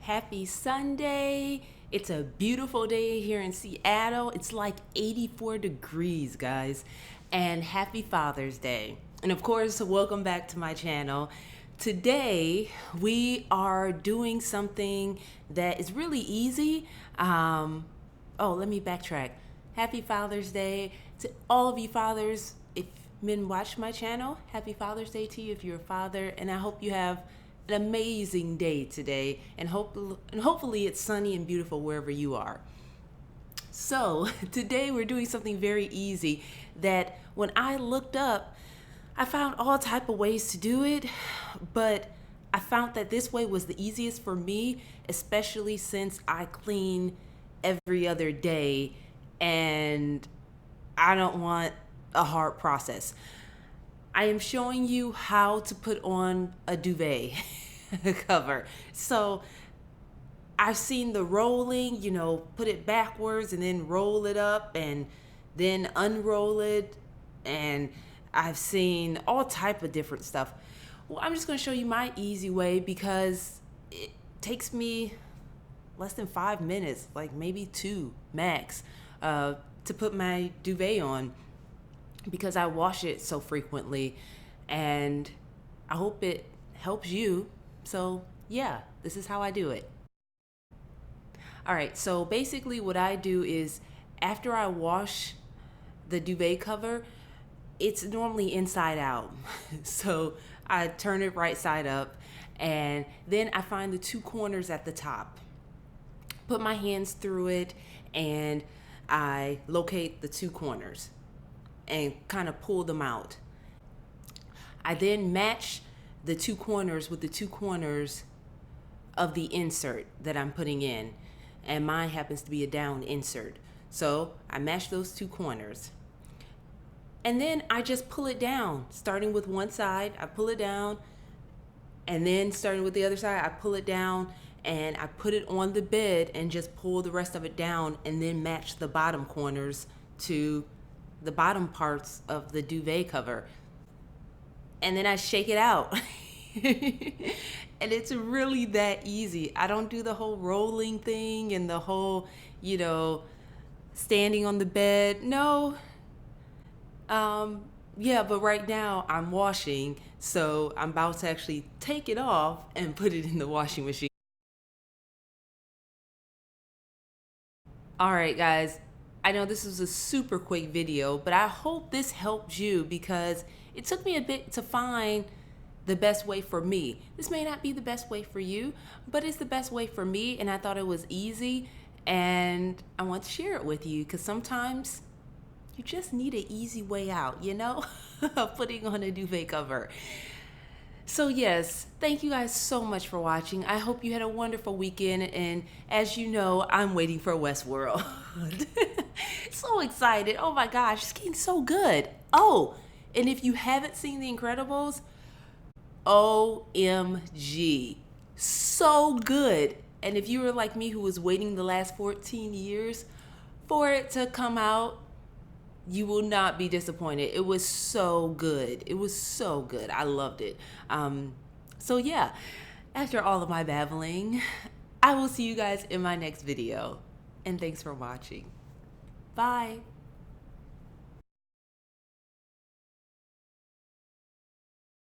Happy Sunday. It's a beautiful day here in Seattle. It's like 84 degrees, guys. And happy Father's Day. And of course, welcome back to my channel. Today, we are doing something that is really easy. Oh, let me backtrack. Happy Father's Day to all of you fathers. If men watch my channel, happy Father's Day to you if you're a father. And I hope you have an amazing day today, and hopefully it's sunny and beautiful wherever you are. So today we're doing something very easy that when I looked up, I found all type of ways to do it, but I found that this way was the easiest for me, especially since I clean every other day and I don't want a hard process. I am showing you how to put on a duvet cover. So I've seen the rolling, put it backwards and then roll it up and then unroll it. And I've seen all type of different stuff. Well, I'm just going to show you my easy way because it takes me less than 5 minutes, like maybe 2 max, to put my duvet on, because I wash it so frequently, and I hope it helps you. So yeah, this is how I do it. All right, so basically what I do is after I wash the duvet cover, it's normally inside out. So I turn it right side up, and then I find the 2 corners at the top, put my hands through it, and I locate the 2 corners and kind of pull them out. I then match the 2 corners with the 2 corners of the insert that I'm putting in, and mine happens to be a down insert. So I match those 2 corners, and then I just pull it down, starting with one side, I pull it down, and then starting with the other side, I pull it down, and I put it on the bed and just pull the rest of it down, and then match the bottom corners to the bottom parts of the duvet cover, and then I shake it out. And it's really that easy. I don't do the whole rolling thing and the whole, standing on the bed. No. Yeah, but right now I'm washing, so I'm about to actually take it off and put it in the washing machine. All right, guys. I know this is a super quick video, but I hope this helps you because it took me a bit to find the best way for me. This may not be the best way for you, but it's the best way for me, and I thought it was easy, and I want to share it with you because sometimes you just need an easy way out, of putting on a duvet cover. So yes, thank you guys so much for watching. I hope you had a wonderful weekend, and as you know, I'm waiting for Westworld. So excited. Oh my gosh, it's getting so good. Oh, and if you haven't seen The Incredibles, OMG, so good. And if you were like me who was waiting the last 14 years for it to come out, you will not be disappointed. It was so good. It was so good. I loved it. So yeah, after all of my babbling, I will see you guys in my next video. And thanks for watching. Bye.